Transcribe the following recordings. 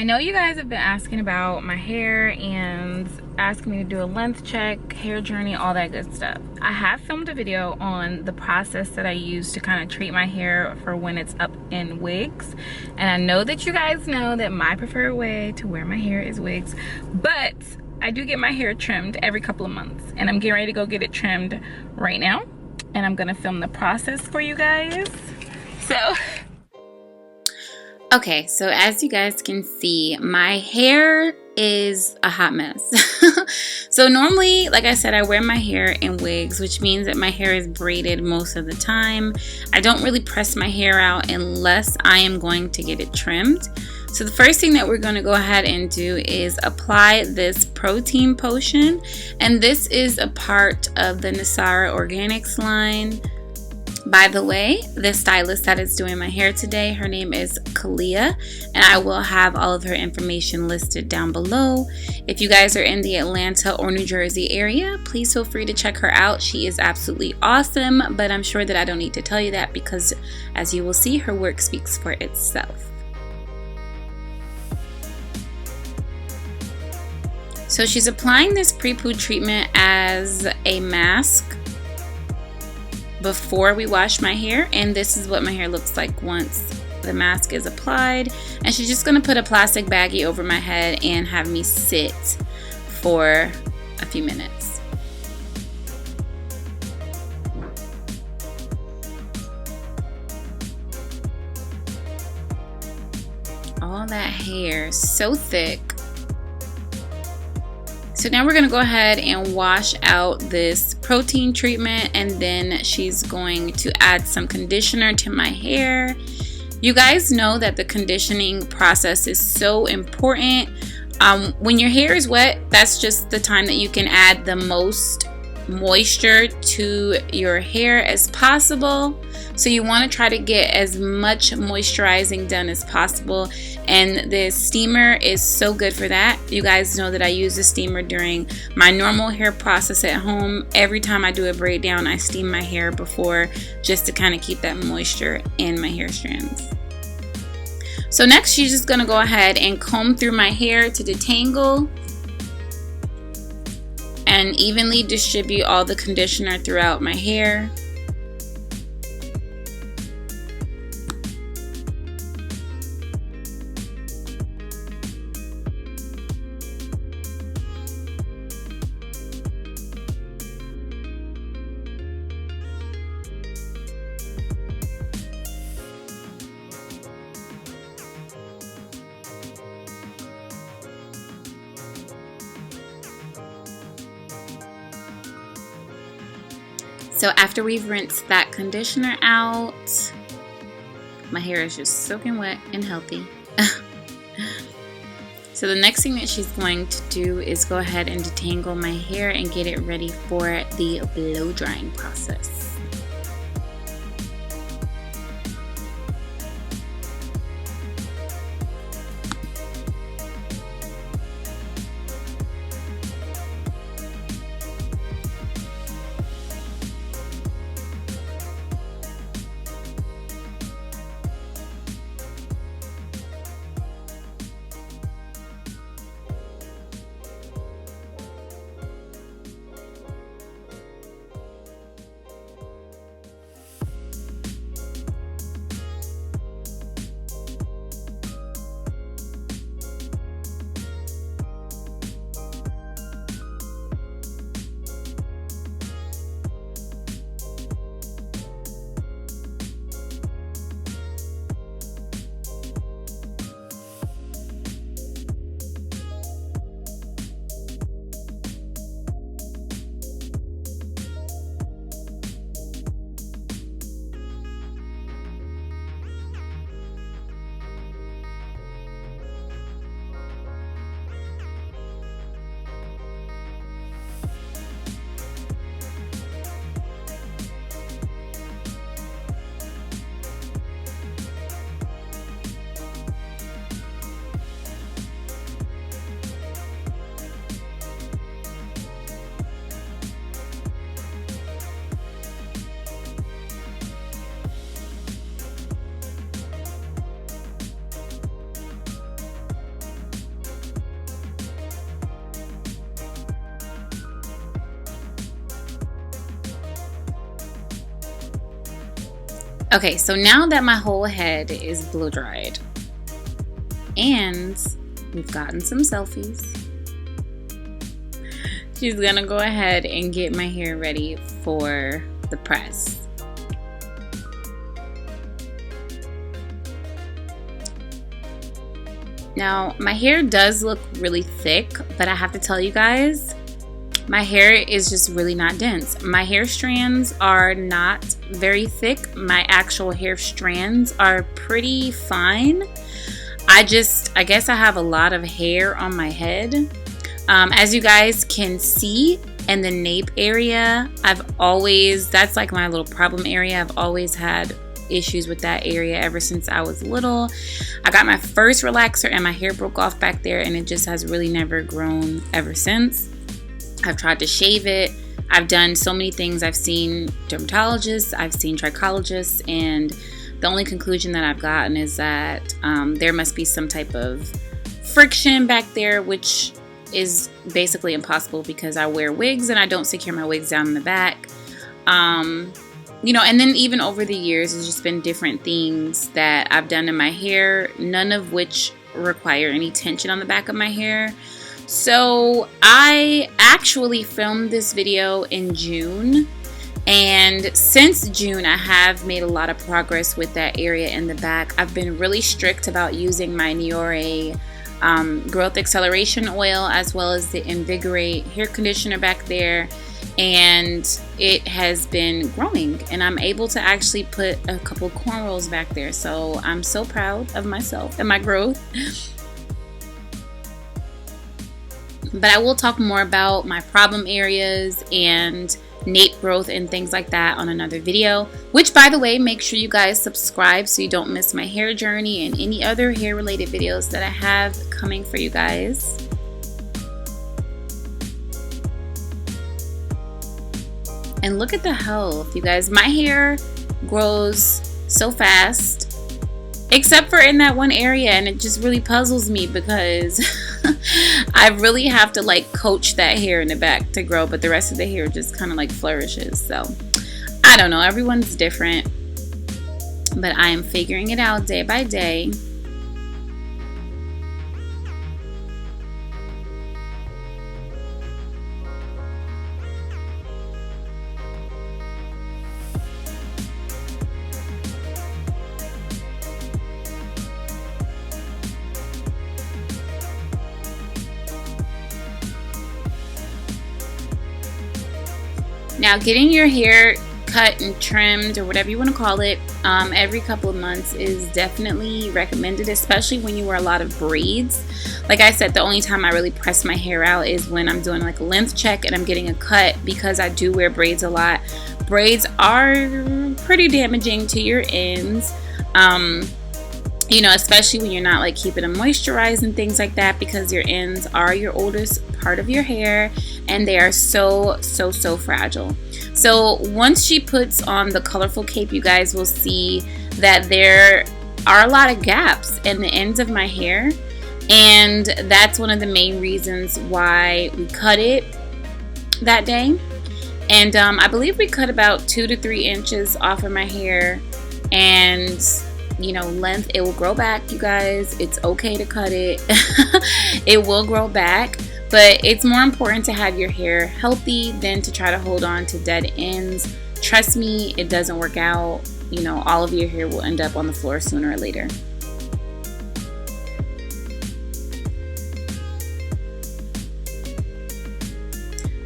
I know you guys have been asking about my hair and asking me to do a length check, hair journey, all that good stuff. I have filmed a video on the process that I use to kind of treat my hair for when it's up in wigs. And I know that you guys know that my preferred way to wear my hair is wigs, but I do get my hair trimmed every couple of months, and I'm getting ready to go get it trimmed right now. And I'm gonna film the process for you guys. Okay, so as you guys can see, my hair is a hot mess. So normally, like I said, I wear my hair in wigs, which means that my hair is braided most of the time. I don't really press my hair out unless I am going to get it trimmed. So the first thing that we're going to go ahead and do is apply this protein potion. And this is a part of the Nasara Organics line. By the way, the stylist that is doing my hair today, her name is Kalia, and I will have all of her information listed down below. If you guys are in the Atlanta or New Jersey area, please feel free to check her out. She is absolutely awesome, but I'm sure that I don't need to tell you that because, as you will see, her work speaks for itself. So she's applying this pre-poo treatment as a mask before we wash my hair, and this is what my hair looks like once the mask is applied. And she's just going to put a plastic baggie over my head and have me sit for a few minutes. All that hair, so thick. So now we're going to go ahead and wash out this protein treatment, and then she's going to add some conditioner to my hair. You guys know that the conditioning process is so important. When your hair is wet, that's just the time that you can add the most moisture to your hair as possible. So you want to try to get as much moisturizing done as possible, and the steamer is so good for that. You guys know that I use the steamer during my normal hair process at home. Every time I do a braid down, I steam my hair before, just to kind of keep that moisture in my hair strands. So next, she's just going to go ahead and comb through my hair to detangle and evenly distribute all the conditioner throughout my hair. So after we've rinsed that conditioner out, my hair is just soaking wet and healthy. So the next thing that she's going to do is go ahead and detangle my hair and get it ready for the blow drying process. Okay, so now that my whole head is blow dried and we've gotten some selfies, she's gonna go ahead and get my hair ready for the press. Now, my hair does look really thick, but I have to tell you guys, my hair is just really not dense. My hair strands are not very thick. My actual hair strands are pretty fine. I guess I have a lot of hair on my head. As you guys can see in the nape area, that's like my little problem area. I've always had issues with that area ever since I was little. I got my first relaxer and my hair broke off back there, and it just has really never grown ever since. I've tried to shave it. I've done so many things. I've seen dermatologists, I've seen trichologists, and the only conclusion that I've gotten is that there must be some type of friction back there, which is basically impossible because I wear wigs and I don't secure my wigs down in the back. You know, and then even over the years, there's just been different things that I've done to my hair, none of which require any tension on the back of my hair. So I actually filmed this video in June, and since June I have made a lot of progress with that area in the back. I've been really strict about using my Niore growth acceleration oil as well as the Invigorate hair conditioner back there, and it has been growing, and I'm able to actually put a couple cornrows back there. So I'm so proud of myself and my growth. But I will talk more about my problem areas and nape growth and things like that on another video, which, by the way, make sure you guys subscribe so you don't miss my hair journey and any other hair related videos that I have coming for you guys. And look at the health, you guys. My hair grows so fast, except for in that one area, and it just really puzzles me because I really have to like coach that hair in the back to grow, but the rest of the hair just kind of like flourishes. So I don't know, everyone's different, but I am figuring it out day by day. Now, getting your hair cut and trimmed, or whatever you want to call it, every couple of months is definitely recommended, especially when you wear a lot of braids. Like I said, the only time I really press my hair out is when I'm doing like a length check and I'm getting a cut, because I do wear braids a lot. Braids are pretty damaging to your ends. You know, especially when you're not like keeping them moisturized and things like that, because your ends are your oldest part of your hair and they are so fragile. So once she puts on the colorful cape, you guys will see that there are a lot of gaps in the ends of my hair, and that's one of the main reasons why we cut it that day. And I believe we cut about 2 to 3 inches off of my hair, and you know, length, it will grow back, you guys. It's okay to cut it. It will grow back, but it's more important to have your hair healthy than to try to hold on to dead ends. Trust me, it doesn't work out. You know, all of your hair will end up on the floor sooner or later.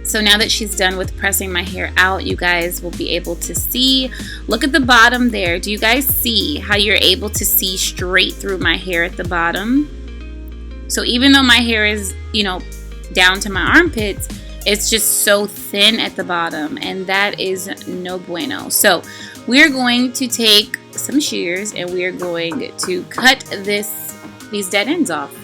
So now that she's done with pressing my hair out, you guys will be able to see. Look at the bottom there. Do you guys see how you're able to see straight through my hair at the bottom? So even though my hair is, you know, down to my armpits, it's just so thin at the bottom, and that is no bueno. So we're going to take some shears and we're going to cut these dead ends off.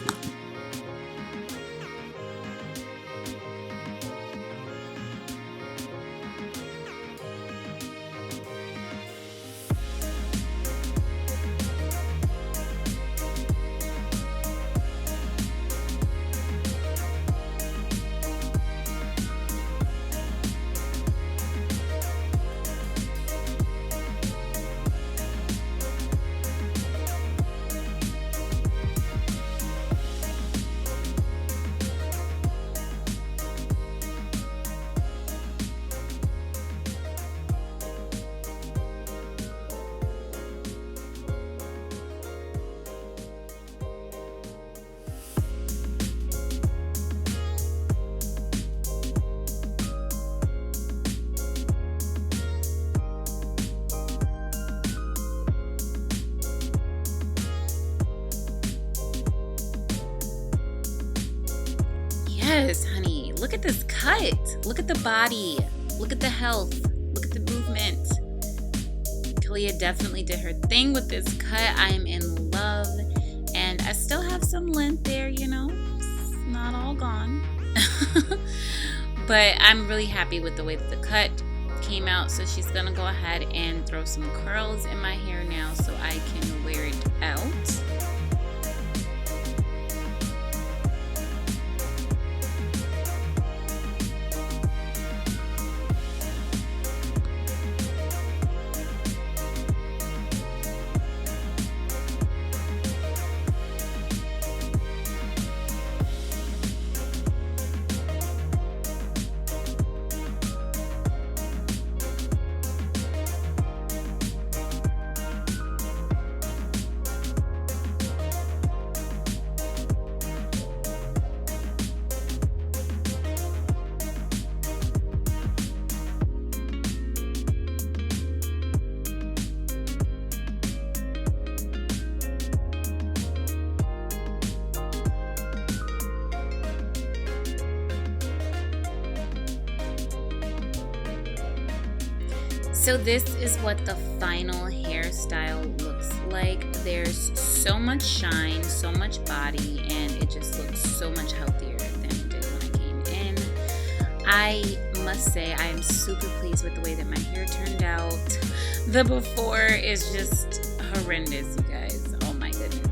Yes, honey. Look at this cut. Look at the body. Look at the health. Look at the movement. Kalia definitely did her thing with this cut. I am in love. And I still have some length there, you know. It's not all gone. But I'm really happy with the way that the cut came out. So she's going to go ahead and throw some curls in my hair now so I can wear it out. So this is what the final hairstyle looks like. There's so much shine, so much body, and it just looks so much healthier than it did when I came in. I must say I am super pleased with the way that my hair turned out. The before is just horrendous, you guys. Oh my goodness.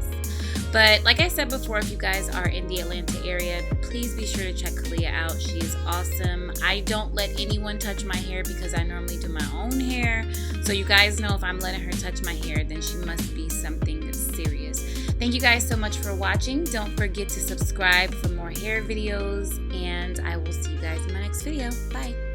But like I said before, if you guys are in the Atlanta area, please be sure to check Kalia out. She is awesome. I don't let anyone touch my hair because I normally do my own hair. So you guys know if I'm letting her touch my hair, then she must be something serious. Thank you guys so much for watching. Don't forget to subscribe for more hair videos, and I will see you guys in my next video. Bye.